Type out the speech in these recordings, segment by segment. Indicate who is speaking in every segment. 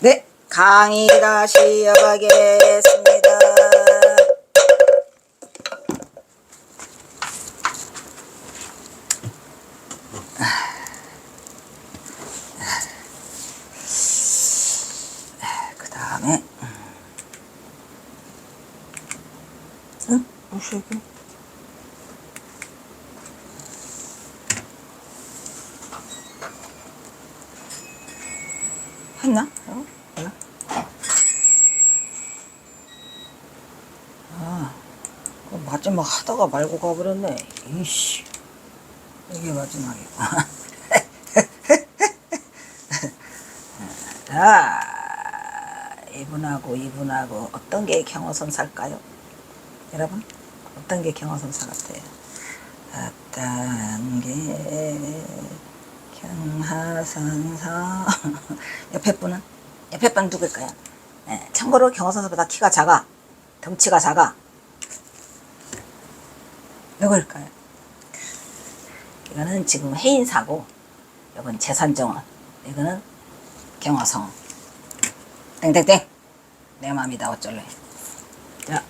Speaker 1: 네, 강의 다시 이어가겠습니다. 그 다음에 무슨 얘기? 했나? 몰라. 마지막 하다가 말고 가버렸네. 이씨, 이게 마지막이구나. 자, 이분하고 어떤 게 경어선사일까요? 여러분, 어떤 게 경어선사 같아요? 어떤 게 경하선사 옆에 분은 누구일까요? 네, 참고로 경어선사보다 키가 작아, 덩치가 작아. 누구일까요? 이거는 지금 해인사고, 이건 재산정원, 이거는 경어성. 땡땡땡. 내 맘이다 어쩔래. 자,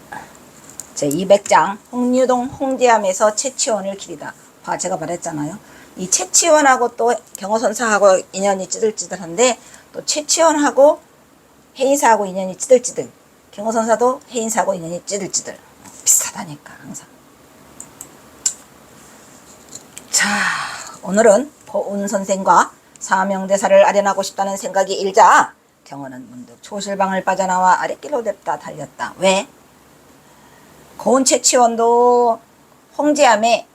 Speaker 1: 제 200장 홍유동 홍제암에서 채치원을 기리다. 봐, 제가 말했잖아요. 이 채치원하고 또 경어선사하고 인연이 찌들찌들한데, 또 채치원하고 해인사하고 인연이 찌들찌들, 경어선사도 해인사하고 인연이 찌들찌들. 비슷하다니까 항상. 자, 오늘은 보은 선생과 사명대사를 아련하고 싶다는 생각이 일자 경어는 문득 초실방을 빠져나와 아랫길로 냅다 달렸다. 왜? 고운 채치원도 홍제암에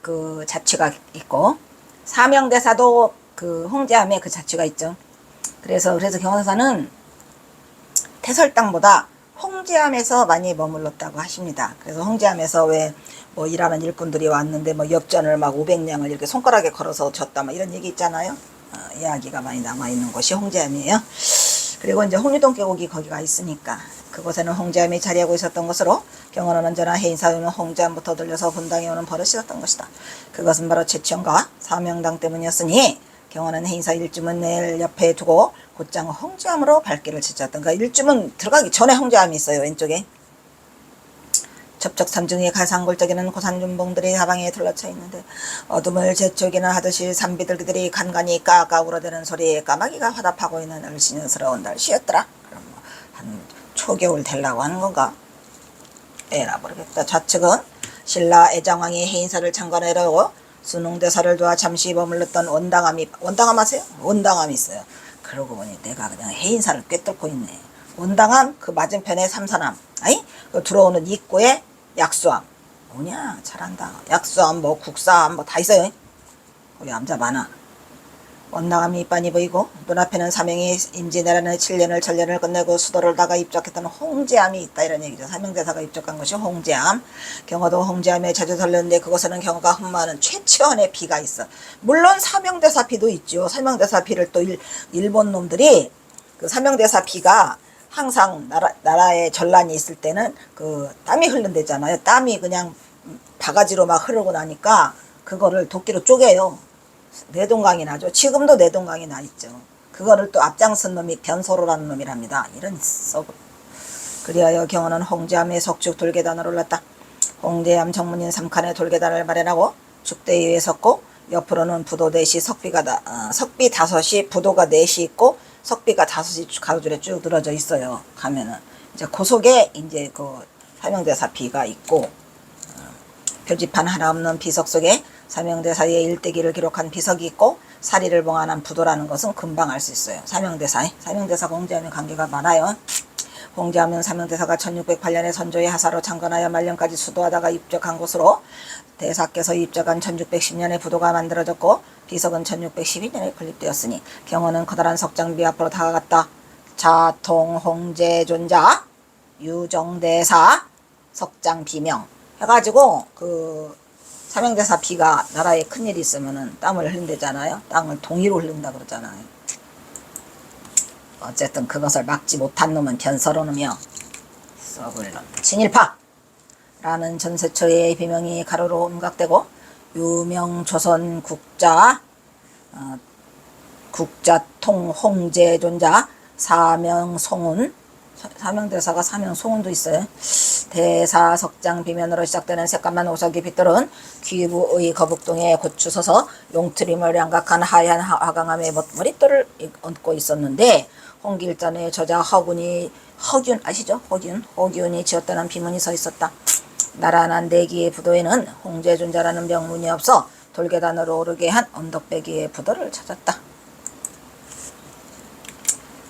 Speaker 1: 그 자취가 있고, 사명대사도 그 홍제암에 그 자취가 있죠. 그래서 경어선사는 태설당보다 홍제암에서 많이 머물렀다고 하십니다. 그래서 홍제암에서 왜 뭐 일하는 일꾼들이 왔는데 뭐 엽전을 막 500냥을 이렇게 손가락에 걸어서 줬다 뭐 이런 얘기 있잖아요. 이야기가 많이 남아있는 곳이 홍제암이에요. 그리고 이제 홍유동 계곡이 거기가 있으니까 그곳에는 홍제암이 자리하고 있었던 것으로 경어는 언제나 해인사유는 홍제암부터 들려서 분당에 오는 버릇이 있었던 것이다. 그것은 바로 채치원과 사명당 때문이었으니 경어는 해인사 일주문 내일 옆에 두고 곧장 홍제암으로 발길을 찢었던. 그러니까 일주문 들어가기 전에 홍제암이 있어요. 왼쪽에. 접촉 산중의 가상골짜기는 고산준봉들이 사방에 둘러쳐 있는데 어둠을 재촉이나 하듯이 산비둘기들이 간간히 까까 울어대는 소리에 까마귀가 화답하고 있는 얼씨년스러운 날씨였더라. 그럼 뭐 한 초겨울 되려고 하는 건가? 에라 모르겠다. 좌측은 신라 애장왕이 해인사를 창건하려고 순웅대사를 도와 잠시 머물렀던 원당함 아세요? 원당함이 있어요. 그러고 보니 내가 그냥 해인사를 꿰뚫고 있네. 원당함 그 맞은편에 삼산함, 아이 그 들어오는 입구에 약수함. 뭐냐 잘한다. 약수함 뭐 국사함 뭐 다 있어요. 거기 암자 많아. 원당함이 이빤히 보이고 눈앞에는 사명이 임진왜란의 7년을 전년을 끝내고 수도를 다가 입적했던 홍제암이 있다 이런 얘기죠. 사명대사가 입적한 것이 홍제암. 경어도 홍제암에 자주 들렸는데 그곳에는 경어가 흠모하는 최치원의 비가 있어. 물론 사명대사 비도 있죠. 사명대사 비를 또 일본 놈들이 그 사명대사 비가 항상 나라에 전란이 있을 때는 그 땀이 흐른대잖아요. 땀이 그냥 바가지로 막 흐르고 나니까 그거를 도끼로 쪼개요. 내동강이 나죠. 지금도 내동강이 나 있죠. 그거를 또 앞장선 놈이 변소로라는 놈이랍니다. 이런 썩. 그리하여 경어는 홍제암의 석축 돌계단을 올랐다. 홍제암 정문인 3칸의 돌계단을 마련하고 축대 위에 섰고, 옆으로는 부도 넷이 석비 5이 부도가 4이 있고 석비가 5이 가로줄에 쭉 늘어져 있어요. 가면은 이제 그 속에 이제 그 사명대사 비가 있고, 표지판 하나 없는 비석 속에 사명대사의 일대기를 기록한 비석이 있고 사리를 봉안한 부도라는 것은 금방 알 수 있어요. 사명대사가 홍제암의 관계가 많아요. 홍제암은 사명대사가 1608년에 선조의 하사로 창건하여 말년까지 수도하다가 입적한 곳으로 대사께서 입적한 1610년에 부도가 만들어졌고 비석은 1612년에 건립되었으니 경어는 커다란 석장비 앞으로 다가갔다. 자통 홍제존자 유정대사 석장 비명 해가지고 그 사명대사 비가 나라에 큰일이 있으면은 땀을 흘린다잖아요. 땅을 동이로 흘린다 그러잖아요. 어쨌든 그것을 막지 못한 놈은 변서로놈이요. 썩을 놈. 친일파라는 전세초의 비명이 가로로 음각되고 유명조선 국자통 홍제존자 사명송운, 사명대사가 사명송운도 있어요. 대사 석장 비면으로 시작되는 새까만 오석이 빗돌은 귀부의 거북동에 고추 서서 용트림을 양각한 하얀 화강암의 머릿돌을 얹고 있었는데 홍길전의 저자 허균 아시죠? 허균이 지었다는 비문이 서 있었다. 나란한 대기의 부도에는 홍제존자라는 명문이 없어 돌계단으로 오르게 한 언덕배기의 부도를 찾았다.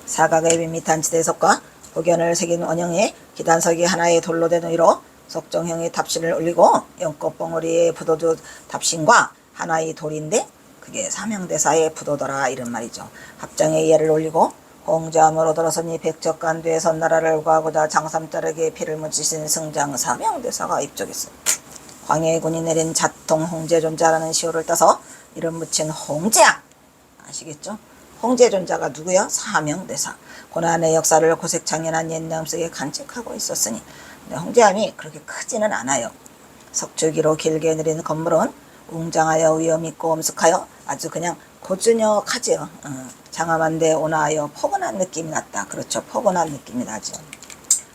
Speaker 1: 사각의 밋밋한 지대석과 복연을 새긴 원형에 기단석이 하나의 돌로 된 위로 석정형의 답신을 올리고 연꽃 벙어리의 부도도 답신과 하나의 돌인데 그게 사명대사의 부도더라 이런 말이죠. 합장에 얘를 올리고 홍자암으로 들어서니 백척간두에 선나라를 구하고자 장삼자에게 피를 묻히신 승장 사명대사가 입적했어. 광해군이 내린 자통 홍제존자라는 시호를 따서 이름 묻힌 홍제암 아시겠죠? 홍제존자가 누구야? 사명대사. 고난의 역사를 고색창연한 옛남 속에 간직하고 있었으니 홍제암이 그렇게 크지는 않아요. 석주기로 길게 내린 건물은 웅장하여 위험있고 엄숙하여 아주 그냥 고즈넉하지요. 장엄한데 온화하여 포근한 느낌이 났다. 그렇죠. 포근한 느낌이 나죠.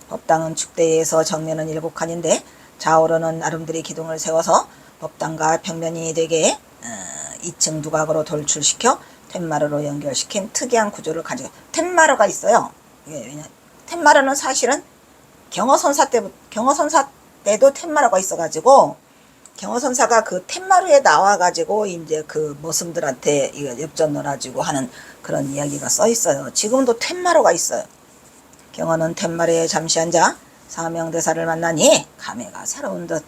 Speaker 1: 법당은 축대에서 정면은 7칸인데 좌우로는 아름드리 기둥을 세워서 법당과 평면이 되게 2층 두각으로 돌출시켜 텐마루로 연결시킨 특이한 구조를 가지고 텐마루가 있어요. 왜냐 텐마루는 사실은 경허선사 때도 텐마루가 있어가지고 경허선사가 그 텐마루에 나와가지고 이제 그 머슴들한테 이거 엽전 넣어가지고 하는 그런 이야기가 써 있어요. 지금도 텐마루가 있어요. 경허는 텐마루에 잠시 앉아 사명대사를 만나니 감회가 새로운 듯.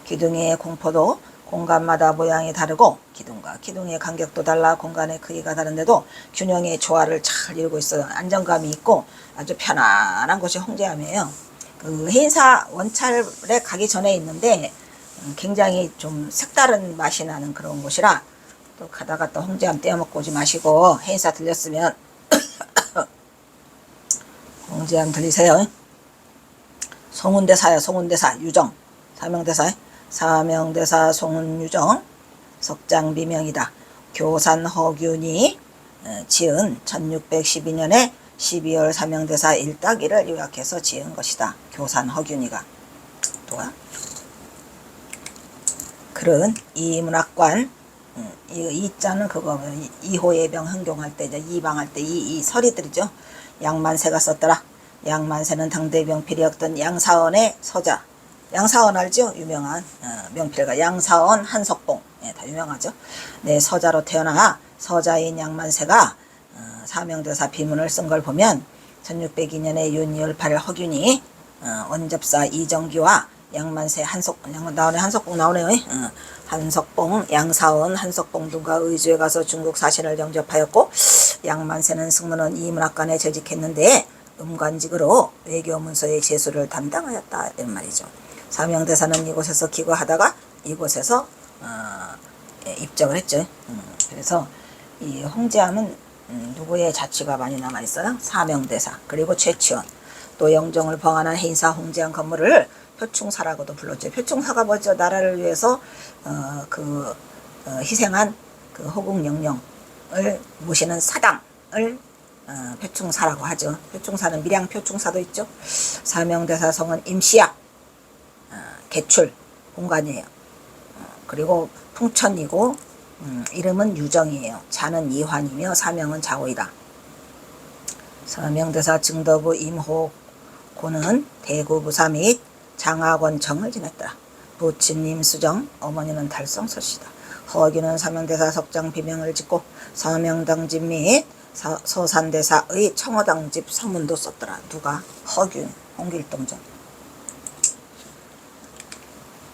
Speaker 1: 기둥의 공포도 공간마다 모양이 다르고 기둥과 기둥의 간격도 달라 공간의 크기가 다른데도 균형의 조화를 잘 이루고 있어요. 안정감이 있고 아주 편안한 곳이 홍제암이에요. 그 해인사 원찰에 가기 전에 있는데 굉장히 좀 색다른 맛이 나는 그런 곳이라 또 가다가 또 홍제암 떼어먹고 오지 마시고 해인사 들렸으면 홍제암 들리세요. 송운대사요. 송운대사 유정 사명대사 사명대사 송운유정 석장비명이다. 교산 허균이 지은 1612년에 12월 사명대사 일따기를 요약해서 지은 것이다. 교산 허균이가 또가 글은 이문학관 이자는 그거 이호예병 흥경할 때 이방할 때 이 서리들이죠. 양만세가 썼더라. 양만세는 당대 명필이었던 양사원의 서자. 양사원 알죠? 유명한 명필가 양사원 한석봉 다 유명하죠. 네, 서자로 태어나 서자인 양만세가 사명대사 비문을 쓴 걸 보면 1602년에 윤이월 8일 허균이 원접사 이정기와 양만세 한석봉 나오네요. 한석봉 양사원 한석봉 등과 의주에 가서 중국 사신을 영접하였고 양만세는 승무원 이문학관에 재직했는데 음관직으로 외교문서의 제수를 담당하였다 이런 말이죠. 사명대사는 이곳에서 기거하다가 이곳에서 입적을 했죠. 그래서 이 홍제암은 누구의 자취가 많이 남아있어요? 사명대사 그리고 최치원 또 영정을 봉안한 해인사 홍제암 건물을 표충사라고도 불렀죠. 표충사가 뭐죠? 나라를 위해서 희생한 그 호국영령을 모시는 사당을 표충사라고 하죠. 표충사는 밀양표충사도 있죠. 사명대사 성은 임시야 개출 공간이에요. 그리고 풍천이고 이름은 유정이에요. 자는 이환이며 사명은 자오이다. 사명대사 증도부 임호고는 대구부사 및 장하권청을 지냈더라. 부친님 수정, 어머니는 달성서씨다. 허균은 사명대사 석장 비명을 짓고 사명당집 및 서산대사의 청어당집 서문도 썼더라. 누가? 허균, 홍길동전.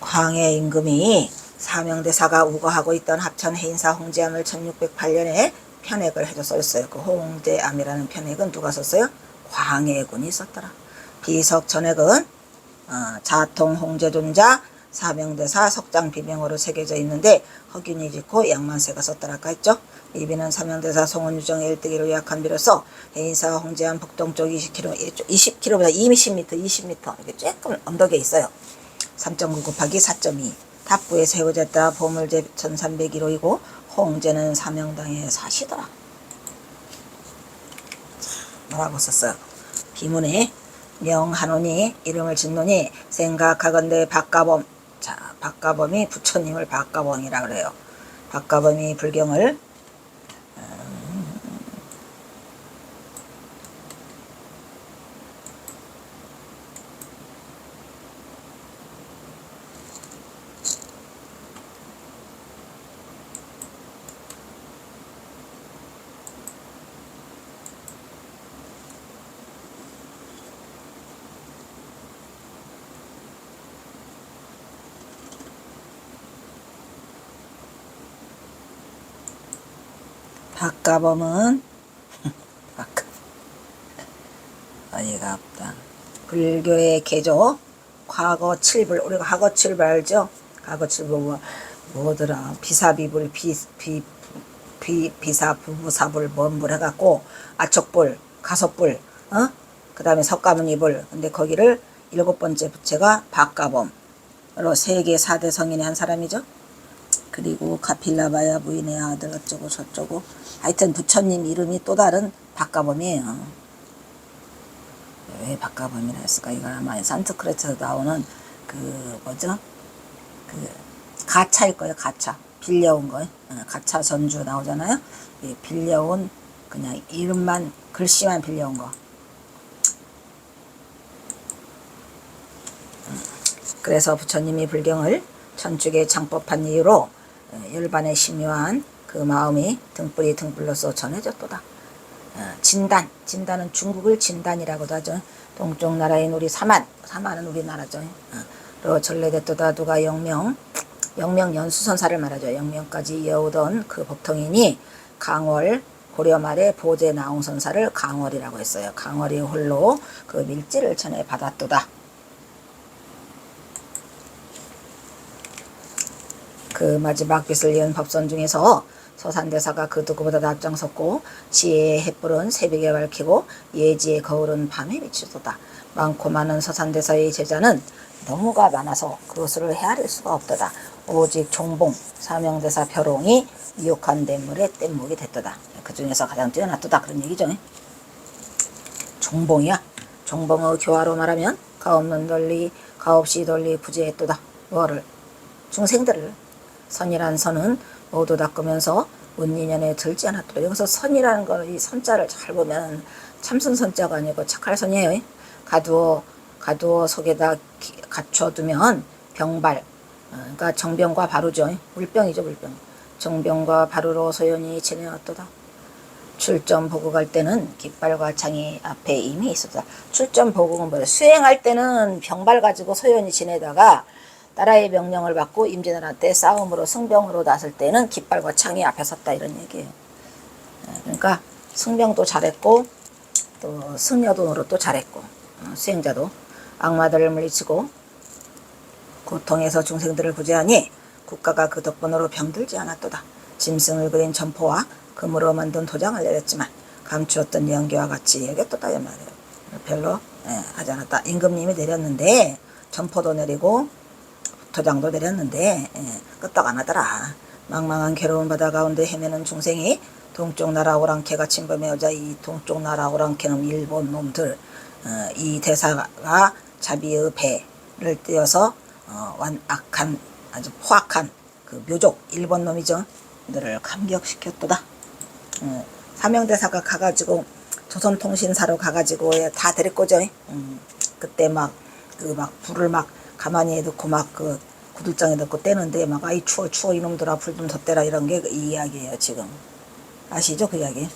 Speaker 1: 광해 임금이 사명대사가 우거하고 있던 합천 해인사 홍제암을 1608년에 편액을 해서 썼어요. 그 홍제암이라는 편액은 누가 썼어요? 광해군이 썼더라. 비석 전액은 자통 홍제존자 사명대사 석장 비명으로 새겨져 있는데 허균이 짓고 양만세가 썼더라까 했죠. 이비는 사명대사 송원유정의 일대기로 요약한 비로소 해인사 홍제암 북동쪽 20km보다 20m 이렇게 조금 언덕에 있어요. 3.9 곱하기 4.2 탑부에 세워졌다. 보물제 1301호이고 홍제는 사명당에 사시더라. 뭐라고 썼어요? 비문에 명하노니 이름을 짓노니 생각하건대 박가범. 자, 박가범이 부처님을 박가범이라 그래요. 박가범이 불경을 박가범은 어이가 없다. 불교의 개조 과거 칠불. 우리가 과거 칠불 알죠? 과거 칠불 뭐더라? 비사비불 비사 부부사불 뭔불 해갖고 아척불 가섭불 그 다음에 석가모니불. 근데 거기를 7번째 부처가 박가범으로 세계 4대 성인의 한 사람이죠. 그리고 가필라바야 부인의 아들 어쩌고 저쩌고 하여튼 부처님 이름이 또 다른 박가범이에요. 왜 박가범이라 했을까? 이건 아마 산스크리트에서 나오는 그 뭐죠? 그 가차일 거예요. 가차 빌려온 거예요. 가차 전주 나오잖아요. 빌려온 그냥 이름만 글씨만 빌려온 거. 그래서 부처님이 불경을 천주교에 창법한 이유로 열반에 심요한 그 마음이 등불로서 전해졌도다. 진단은 중국을 진단이라고도 하죠. 동쪽 나라인 우리 사만은 우리나라죠. 로 전래됐도다. 누가 영명 연수선사를 말하죠. 영명까지 이어오던 그 법통인이 강월 고려 말에 보제 나홍선사를 강월이라고 했어요. 강월이 홀로 그 밀지를 전해 받았도다. 그 마지막 빛을 이은 법선 중에서 서산대사가 그 누구보다 앞장섰고 지혜의 햇불은 새벽에 밝히고 예지의 거울은 밤에 비추도다. 많고 많은 서산대사의 제자는 너무가 많아서 그것을 헤아릴 수가 없도다. 오직 종봉 사명대사 벼롱이 미혹한 냇물에 뗏목이 됐도다. 그 중에서 가장 뛰어났도다. 그런 얘기죠. 종봉이야. 종봉의 교화로 말하면 가없는 널리 가없이 널리 부재했도다. 뭐를? 중생들을. 선이란 선은 모두 닦으면서 운인연에 들지 않았더라. 여기서 선이라는 거, 이 선자를 잘 보면 참선 선자가 아니고 착할 선이에요. 가두어 속에다 갖춰두면 병발, 그러니까 정병과 바루죠. 물병이죠, 물병. 정병과 바루로 소연히 지내었도다. 출전 보국할 때는 깃발과 창이 앞에 이미 있었다. 출전 보국은 뭐예요? 수행할 때는 병발 가지고 소연히 지내다가 나라의 명령을 받고 임진왜란 때 싸움으로 승병으로 나설 때는 깃발과 창이 앞에 섰다. 이런 얘기예요. 그러니까 승병도 잘했고 또 승려도 노릇도 잘했고 수행자도 악마들을 물리치고 고통에서 중생들을 구제하니 국가가 그 덕분으로 병들지 않았도다. 짐승을 그린 점포와 금으로 만든 도장을 내렸지만 감추었던 연기와 같이 여겼도다. 이 말이에요. 별로 하지 않았다. 임금님이 내렸는데 점포도 내리고 도장도 내렸는데 끄떡 안 하더라. 망망한 괴로운 바다 가운데 헤매는 중생이 동쪽 나라 오랑캐가 침범해 오자 이 동쪽 나라 오랑캐는 일본 놈들 이 대사가 자비의 배를 띄어서 완악한 아주 포악한 그 묘족 일본 놈이죠. 들을 감격시켰도다. 사명대사가 가가지고 조선통신사로 가가지고 다 데리고죠. 그때 막 불을 막 가만히 넣고 막 그 구들장에 넣고 떼는데 막 아이 추워 이놈들아 불 좀 더 떼라 이런 게 이 이야기예요. 지금 아시죠? 그 이야기.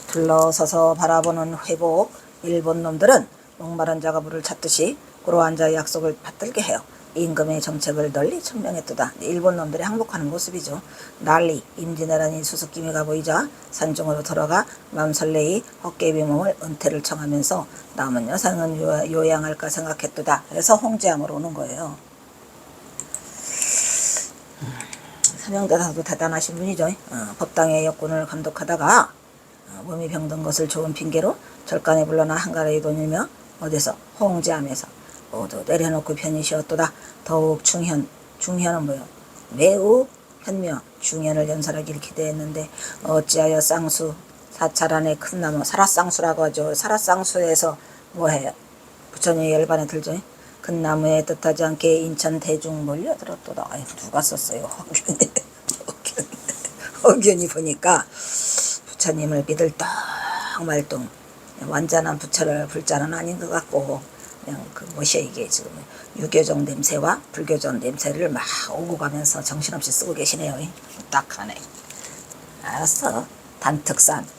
Speaker 1: 둘러서서 바라보는 회복 일본 놈들은 목마른 자가 물을 찾듯이 고로한 자의 약속을 받들게 해요. 임금의 정책을 널리 천명했도다. 일본 놈들이 항복하는 모습이죠. 난리 임진왜란이 수수께미가 보이자 산중으로 들어가 맘설레이 헛개비 몸을 은퇴를 청하면서 남은 여상은 요양할까 생각했도다. 그래서 홍제암으로 오는 거예요. 사명대사도 대단하신 분이죠. 법당의 역군을 감독하다가 몸이 병든 것을 좋은 핑계로 절간에 불러나 한가라에 돈이며 어디서 홍제암에서 모두 내려놓고 편히 쉬었도다. 더욱 중현은 뭐요? 매우 현묘 중현을 연설하기를 기대했는데 어찌하여 쌍수 사찰 안에 큰 나무 사라쌍수라고 하죠. 사라쌍수에서 뭐해요? 부처님이 열반에 들죠. 큰 나무에 뜻하지 않게 인천 대중 몰려들었도다. 아니, 누가 썼어요? 허균이. 허균이 보니까 부처님을 믿을 똥 말똥 완전한 부처를 불자는 아닌 것 같고, 그냥 그 뭐시야 이게 지금 유교적 냄새와 불교적 냄새를 막 오고 가면서 정신없이 쓰고 계시네요. 딱하네. 알았어. 단특산.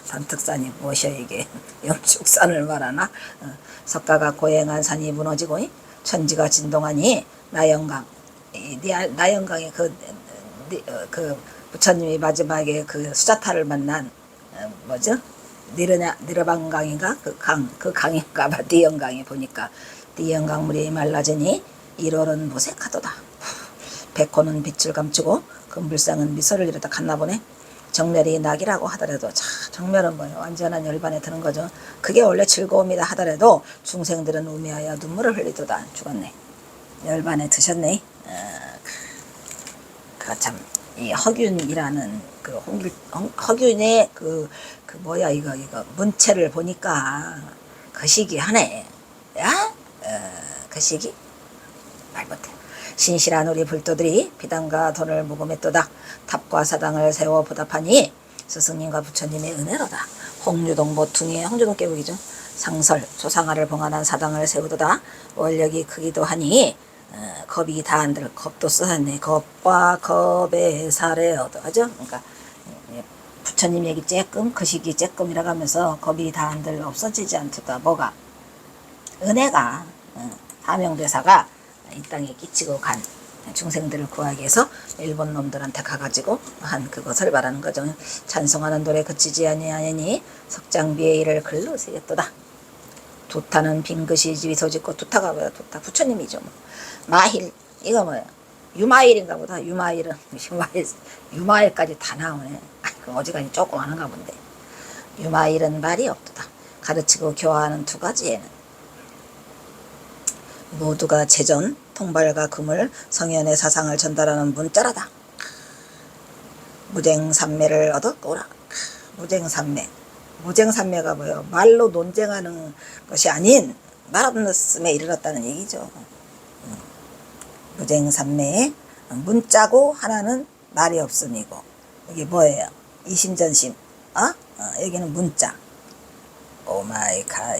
Speaker 1: 단특산이 무엇이야 이게? 영축산을 말하나? 석가가 고행한 산이 무너지고 천지가 진동하니 나영강, 나영강에 그 부처님이 마지막에 그 수자타를 만난 뭐죠? 니르방강인가? 그 강인가봐. 니영강에 보니까 니영강 물이 말라지니 일월은 무색하도다. 백호는 빛을 감추고 금불상은 미소를 이루다 갔나 보네. 정멸이 낙이라고 하더라도, 자, 정멸은 뭐예요? 완전한 열반에 드는 거죠. 그게 원래 즐거움이다 하더라도 중생들은 우매하여 눈물을 흘리도다. 죽었네. 열반에 드셨네. 참, 이 허균이라는 그 허균의 그 뭐야 이거 문체를 보니까 그 시기 하네. 야? 그 시기? 말 못해. 신실한 우리 불도들이 비단과 돈을 모금했도다. 탑과 사당을 세워 보답하니 스승님과 부처님의 은혜로다. 홍유동 모퉁이의 홍유동 깨우기죠. 상설 조상아를 봉안한 사당을 세우도다. 원력이 크기도 하니 겁이 다 안 들. 겁도 써놨네. 겁과 겁의 살에 얻어 하죠. 그러니까 부처님 얘기 쬐끔 그 시기 쬐끔이라고 하면서 겁이 다 안 들 없어지지 않도다. 뭐가? 은혜가 사명대사가 이 땅에 끼치고 간 중생들을 구하기 위해서 일본 놈들한테 가가지고 한 그것을 말하는 거죠. 찬송하는 노래 그치지 아니하니 석장비의 일을 글로 새겼도다. 두타는 빈것이 미소짓고, 두타가 뭐야? 두타 부처님이죠. 뭐. 마힐 이거 뭐야? 유마일인가 보다. 유마일은 유마일까지 다 나오네. 그 어지간히 조금 하는가 본데. 유마일은 말이 없도다. 가르치고 교화하는 두 가지에는 모두가 재전, 통발과 금을 성현의 사상을 전달하는 문자라다. 무쟁산매를 얻었거라. 무쟁산매. 무쟁산매가 뭐예요? 말로 논쟁하는 것이 아닌 말 없음에 이르렀다는 얘기죠. 무쟁산매에 문자고 하나는 말이 없음이고, 이게 뭐예요? 이심전심. 여기는 문자. 오마이 갓.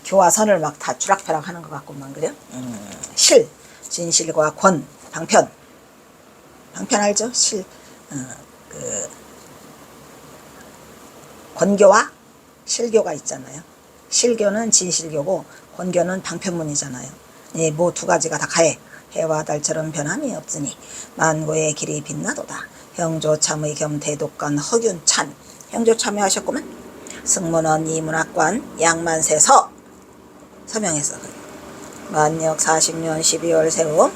Speaker 1: 교화선을 막 다 주락펴락 하는 것 같구만, 그래요? 실, 진실과 권, 방편. 방편 알죠? 권교와 실교가 있잖아요. 실교는 진실교고, 권교는 방편문이잖아요. 네, 뭐 두 가지가 다 가해. 해와 달처럼 변함이 없으니, 만고의 길이 빛나도다. 형조참의 겸 대독간 허균찬. 형조 참여하셨구만. 승문원 이문학관 양만세서 서명해서 만역 40년 12월 세움.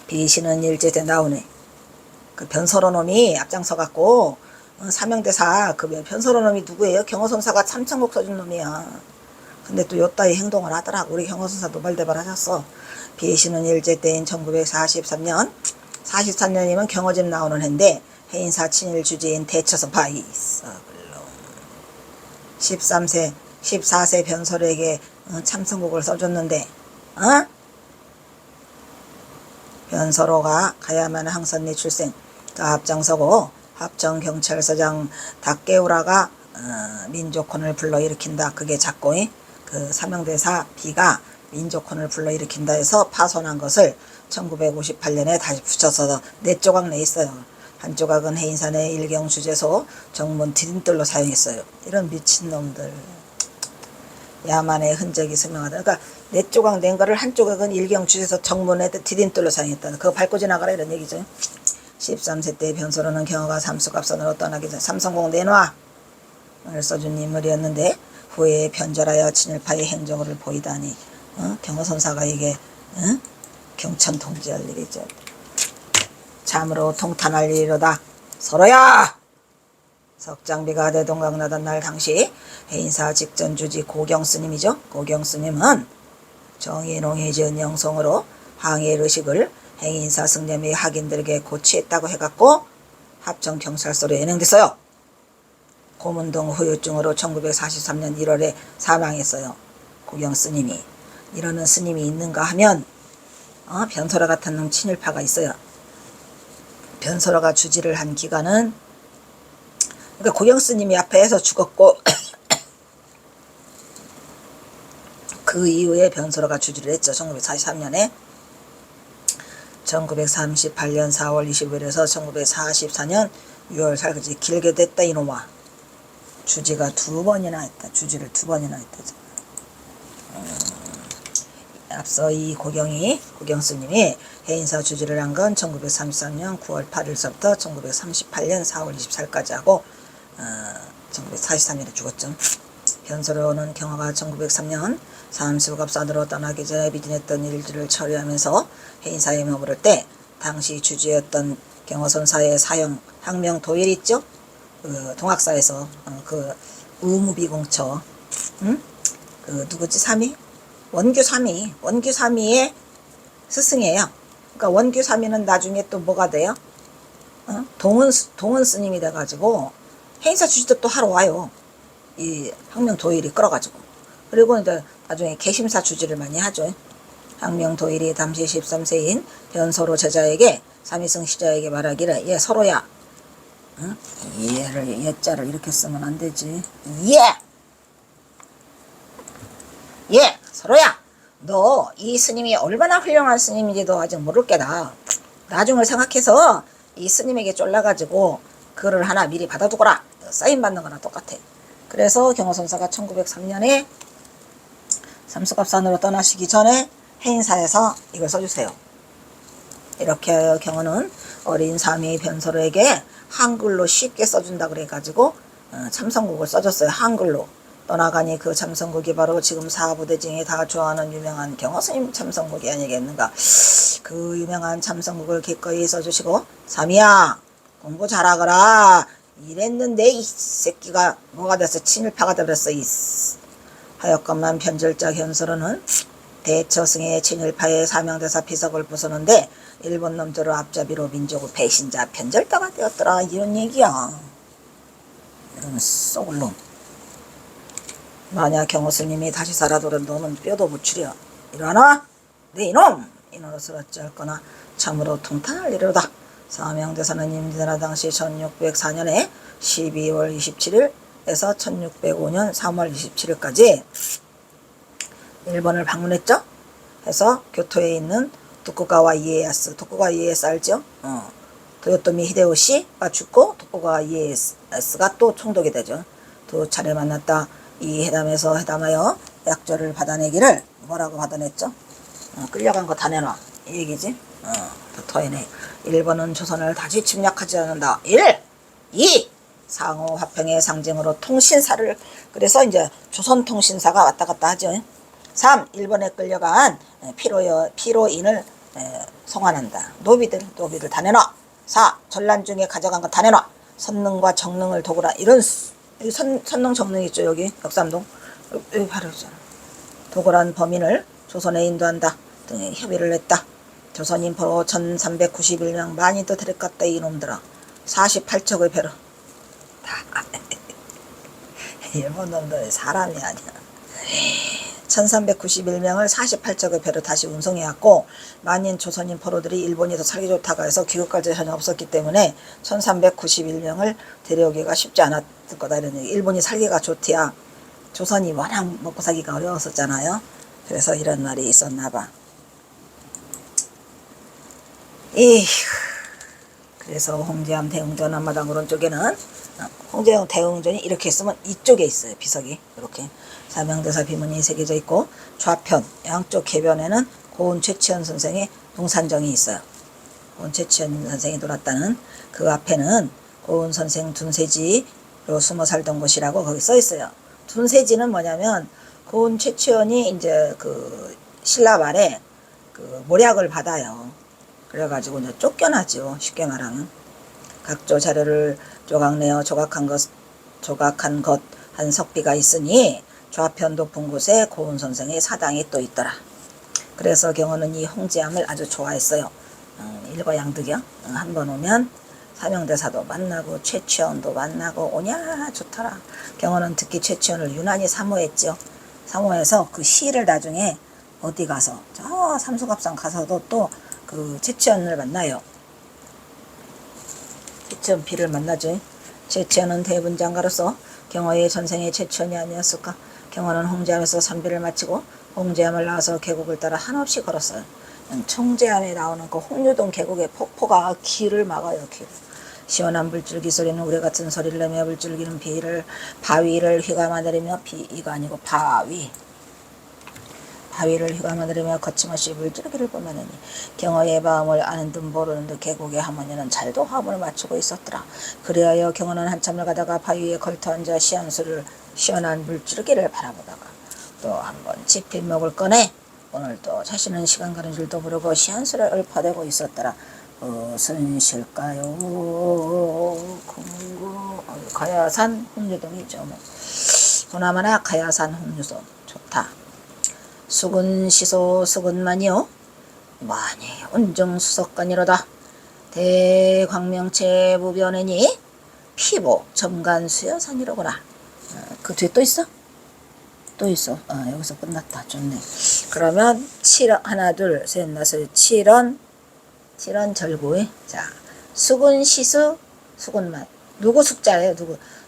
Speaker 1: 비시는 일제대 나오네. 그 변서로놈이 앞장서 갖고 사명대사 그 변서로놈이 누구예요? 경호선사가 삼천국 써준 놈이야. 근데 또 요따위 행동을 하더라고. 우리 경호선사 노발대발 하셨어. 비시는 일제 때인 1943년 43년이면 경호집 나오는 해인데 해인사 친일 주지인 대처서 바이스 14세 변서로에게 참선국을 써줬는데, 변서로가 가야만 항선리 출생, 앞장서고 합정경찰서장 닥개우라가 민족혼을 불러일으킨다. 그게 작고, 그 사명대사 B가 민족혼을 불러일으킨다 해서 파손한 것을 1958년에 다시 붙여서 4조각 내 있어요. 한 조각은 해인산의 일경주제소 정문 디딤돌로 사용했어요. 이런 미친놈들. 야만의 흔적이 스명하다. 그러니까 4조각 낸 거를 한 조각은 일경주제소 정문에 디딤돌로 사용했다. 그거 밟고 지나가라 이런 얘기죠. 13세 때 변소로는 경호가 삼수갑선으로 떠나기 전 삼성공 내놔 을 써준 인물이었는데 후에 변절하여 친일파의 행적을 보이다니 경호선사가 이게 경천 통지할 일이죠. 참으로 통탄할 일이로다. 서로야! 석장비가 대동강나던 날 당시 해인사 직전주지 고경스님이죠. 고경스님은 정의농이 지은 영성으로 항해의식을 행인사 승려미 학인들에게 고치했다고 해갖고 합정경찰서로 연행됐어요. 고문동 후유증으로 1943년 1월에 사망했어요. 고경 스님이. 이러는 스님이 있는가 하면 변소라 같은 놈 친일파가 있어요. 변소라가 주지를 한 기간은, 그러니까 고경 스님이 앞에서 죽었고 그 이후에 변소라가 주지를 했죠. 1943년에 1938년 4월 25일에서 1944년 6월 4일까지 길게 됐다 이놈아. 주지가 2번이나 했다. 주지를 2번이나 했다. 앞서 이 고경 스님이 해인사 주지를 한 건 1933년 9월 8일서부터 1938년 4월 24일까지 하고 1943년에 죽었죠. 변소로는 경화가 1903년 삼수갑산으로 떠나기 전에 비진했던 일들을 처리하면서 해인사에 머무를 때 당시 주지였던 경화선사의 사형 항명 도일 있죠? 그 동학사에서 그 의무비공처 그 누구지? 3위? 원규 3위의 스승이에요. 그러니까 원규 3위는 나중에 또 뭐가 돼요? 동은 스님이 돼가지고 해인사 주지도 또 하러 와요. 이 항명 도일이 끌어가지고. 그리고 이제 나중에 개심사 주지를 많이 하죠. 항명 도일이 당시 13세인 변소로 제자에게 삼위승 시자에게 말하기를, 얘 서로야, 얘를 얘자를 이렇게 쓰면 안 되지. 서로야, 너 이 스님이 얼마나 훌륭한 스님인지도 아직 모를 게다. 나중을 생각해서 이 스님에게 쫄라가지고 글을 하나 미리 받아두거라. 사인 받는 거나 똑같아. 그래서 경화선사가 1903년에 삼수갑산으로 떠나시기 전에 해인사에서 이걸 써주세요. 이렇게 경화는 어린 삼위 변소로에게 한글로 쉽게 써준다 그래가지고 참선국을 써줬어요. 한글로. 떠나가니 그 참선국이 바로 지금 사부대중이 다 좋아하는 유명한 경화스님 참선국이 아니겠는가. 그 유명한 참선국을 기꺼이 써주시고, 삼이야 공부 잘하거라 이랬는데 이 새끼가 뭐가 됐어? 친일파가 되버렸어. 하여건만 변절자 현서로는 대처승의 친일파의 사명대사 비석을 부수는데 일본 놈들을 앞잡이로 민족의 배신자 변절자가 되었더라, 이런 얘기야. 이런 썩을 놈. 만약 경호스님이 다시 살아도록 너는 뼈도 못 추려. 일어나? 네 이놈! 이노릇을 어찌할거나 참으로 통탄할 일이로다. 사명대사는 임진왜란 당시 1604년에 12월 27일에서 1605년 3월 27일까지 일본을 방문했죠. 해서 교토에 있는 도쿠가와 이에야스, 도쿠가와 이에야스 알죠? 도요토미 히데요시가 죽고 도쿠가와 이에야스가 또 총독이 되죠. 두 차례 만났다. 이 회담에서 회담하여 약조를 받아내기를 뭐라고 받아냈죠? 끌려간 거 다 내놔, 이 얘기지. 토해내. 일본은 조선을 다시 침략하지 않는다. 1. 2. 상호 화평의 상징으로 통신사를, 그래서 이제 조선통신사가 왔다 갔다 하죠. 3. 일본에 끌려간 피로인을 송환한다. 노비들 다 내놔. 4. 전란 중에 가져간 거 다 내놔. 선능과 정능을 도구라. 이런 선능 정능 있죠. 여기 역삼동 여기 바로 있잖아. 도구란 범인을 조선에 인도한다 등의 협의를 했다. 조선인포 1391명 많이 또 데려갔다 이놈들아. 48척의 배로 다 일본 놈들 사람이 아니야. 1391명을 48척의 배로 다시 운송해왔고, 만인 조선인 포로들이 일본이 더 살기 좋다고 해서 귀국까지 전혀 없었기 때문에 1391명을 데려오기가 쉽지 않았을 거다, 이런 얘기. 일본이 살기가 좋대야. 조선이 워낙 먹고 살기가 어려웠었잖아요. 그래서 이런 말이 있었나봐. 그래서 홍제암 대웅전 앞마당 오른쪽에는 홍제암 대웅전이 이렇게 있으면 이쪽에 있어요. 비석이 이렇게 사명대사 비문이 새겨져 있고, 좌편 양쪽 해변에는 고은 최치현 선생의 동산정이 있어요. 고은 최치현 선생이 돌았다는 그 앞에는 고은 선생 둔세지로 숨어 살던 곳이라고 거기 써 있어요. 둔세지는 뭐냐면 고은 최치현이 이제 그 신라 말에 그 모략을 받아요. 그래가지고 이제 쫓겨나죠. 쉽게 말하면. 각조 자료를 조각내어 조각한 것 한 석비가 있으니 좌편 높은 곳에 고은 선생의 사당이 또 있더라. 그래서 경호는 이 홍제암을 아주 좋아했어요. 일거양득이요. 한 번 오면 사명대사도 만나고 최치원도 만나고 오냐 좋더라. 경호는 특히 최치원을 유난히 사모했죠. 사모해서 그 시를 나중에 어디 가서 저 삼수갑산 가서도 또 그 최치원을 만나요. 최치원 비를 만나죠. 최치원은 대분장가로서 경호의 전생의 최치원이 아니었을까. 경호는 홍제암에서 선비를 마치고 홍제암을 나와서 계곡을 따라 한없이 걸었어요. 청제암에 나오는 그 홍류동 계곡의 폭포가 길을 막아요. 길. 시원한 물줄기 소리는 우레같은 소리를 내며 물줄기는 바위를 휘감아내리며 이가 아니고 바위를 휘감아내리며 거침없이 물줄기를 뿜어내니 경호의 마음을 아는 듯 모르는 듯 계곡의 할머니는 잘도 화음을 맞추고 있었더라. 그리하여 경호는 한참을 가다가 바위에 걸터앉아 시원한 물줄기를 바라보다가 또 한번 지필목을 꺼내 오늘 또 자신은 시간 가는 줄도 모르고 시한수를 읊어대고 있었더라. 무슨 실까요? 가야산 홍유동이죠. 뭐. 보나마나 가야산 홍유동 좋다. 수근시소 수근만이요 많이 운정수석관이로다. 대광명체 무변이니 피보 점간수여산이로구나. 그 뒤에 또 있어? 또 있어. 여기서 끝났다. 좋네. 그러면 하나 둘 셋 넷을 칠원 절구에 자 수근시수 수근만 누구 숙자예요.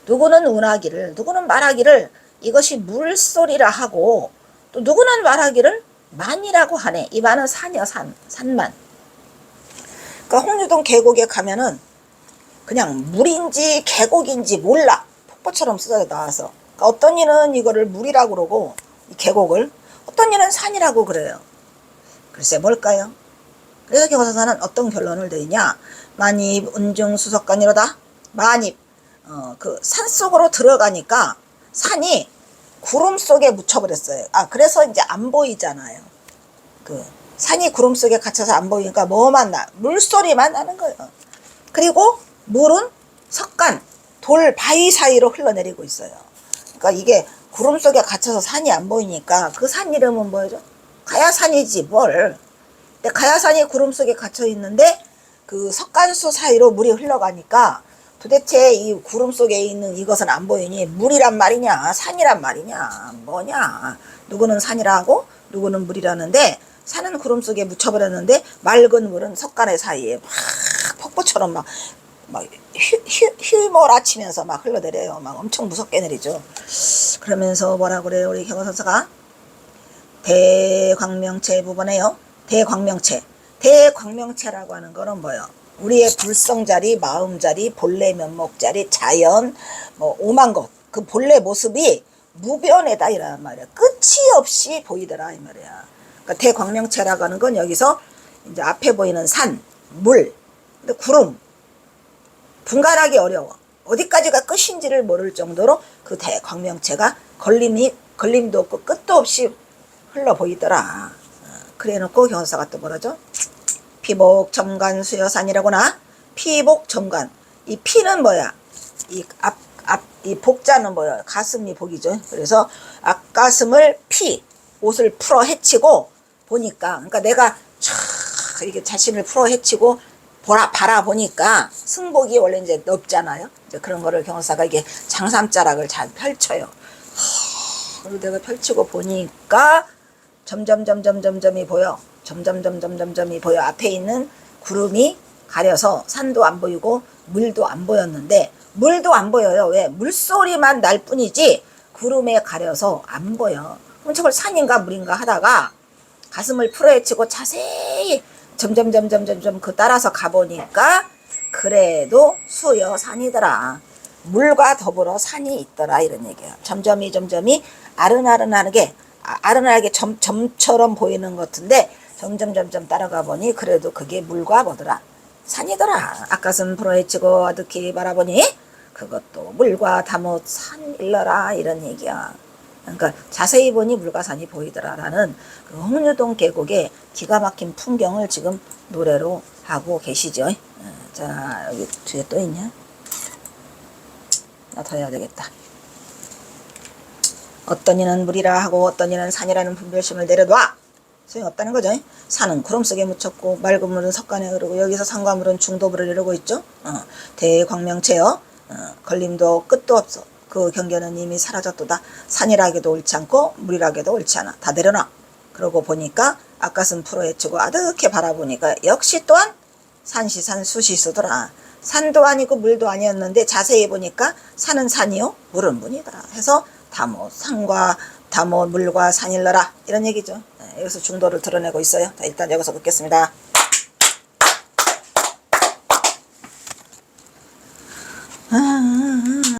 Speaker 1: 누구는 운하기를 누구는 말하기를 이것이 물소리라 하고 또 누구는 말하기를 만이라고 하네. 이 만은 산이요. 산만. 그러니까 홍유동 계곡에 가면은 그냥 물인지 계곡인지 몰라. 폭포처럼 쏟아져 나와서. 그러니까 어떤 이는 이거를 물이라고 그러고 이 계곡을 어떤 이는 산이라고 그래요. 글쎄 뭘까요? 그래서 경호사사는 어떤 결론을 내리냐. 만입 운중수석관이로다. 만입 그 산속으로 들어가니까 산이 구름 속에 묻혀버렸어요. 그래서 이제 안 보이잖아요. 그 산이 구름 속에 갇혀서 안 보이니까 뭐만 나? 물소리만 나는 거예요. 그리고 물은 석간, 돌, 바위 사이로 흘러내리고 있어요. 그러니까 이게 구름 속에 갇혀서 산이 안 보이니까 그 산 이름은 뭐죠? 가야산이지 뭘. 근데 가야산이 구름 속에 갇혀 있는데 그 석간수 사이로 물이 흘러가니까 도대체 이 구름 속에 있는 이것은 안 보이니 물이란 말이냐 산이란 말이냐 뭐냐. 누구는 산이라고 누구는 물이라는데 산은 구름 속에 묻혀버렸는데 맑은 물은 석간의 사이에 막 폭포처럼 막 휘몰아치면서 막 흘러내려요. 막 엄청 무섭게 내리죠. 그러면서 뭐라 그래요 우리 경호선사가? 대광명체 부분에요. 대광명체라고 하는 거는 뭐예요? 우리의 불성자리, 마음자리, 본래 면목자리, 자연, 뭐 오만 것, 그 본래 모습이 무변에다 이란 말이야. 끝이 없이 보이더라 이 말이야. 그러니까 대광명체라고 하는 건 여기서 이제 앞에 보이는 산, 물, 근데 구름 분간하기 어려워. 어디까지가 끝인지를 모를 정도로 그 대광명체가 걸림도 없고 끝도 없이 흘러 보이더라. 그래놓고 경사가 또 뭐라죠? 피복 점간 수여산이라구나. 피복 점간. 이 피는 뭐야? 이 복자는 뭐야? 가슴이 복이죠. 그래서 앞가슴을 옷을 풀어 헤치고 보니까, 그러니까 내가 촥 이렇게 자신을 풀어 헤치고 바라보니까 승복이 원래 이제 넓잖아요. 이제 그런 거를 경사가 이게 장삼자락을 잘 펼쳐요. 그리고 내가 펼치고 보니까 점점점점점점이 보여. 점점점점점점이 보여. 앞에 있는 구름이 가려서 산도 안 보이고 물도 안 보였는데 물도 안 보여요. 왜? 물소리만 날 뿐이지 구름에 가려서 안 보여. 그럼 저걸 산인가 물인가 하다가 가슴을 풀어헤치고 자세히 점점점점점점 그 따라서 가보니까 그래도 수여산이더라. 물과 더불어 산이 있더라 이런 얘기예요. 점점이 아른아른하게 점처럼 보이는 것 같은데 점점점점 따라가 보니 그래도 그게 물과 뭐더라? 산이더라. 앞가슴 풀어헤치고 아득히 바라보니 그것도 물과 다못 산 일러라 이런 얘기야. 그러니까 자세히 보니 물과 산이 보이더라라는 그 홍유동 계곡의 기가 막힌 풍경을 지금 노래로 하고 계시죠. 자 여기 뒤에 또 있냐? 나 더 해야 되겠다. 어떤 이는 물이라 하고 어떤 이는 산이라는 분별심을 내려놔. 소용없다는 거죠. 산은 구름 속에 묻혔고 맑은 물은 석간에 흐르고 여기서 산과물은 중도부를 이루고 있죠. 대광명체여 걸림도 끝도 없어. 그 경계는 이미 사라졌도다. 산이라기도 옳지 않고 물이라기도 옳지 않아. 다 내려놔. 그러고 보니까 아까은 풀어헤치고 아득히 바라보니까 역시 또한 산시산 수시수더라. 산도 아니고 물도 아니었는데 자세히 보니까 산은 산이요 물은 물이더라 해서 다모 산과 다모 물과 산일러라 이런 얘기죠. 여기서 중도를 드러내고 있어요. 일단 여기서 긋겠습니다.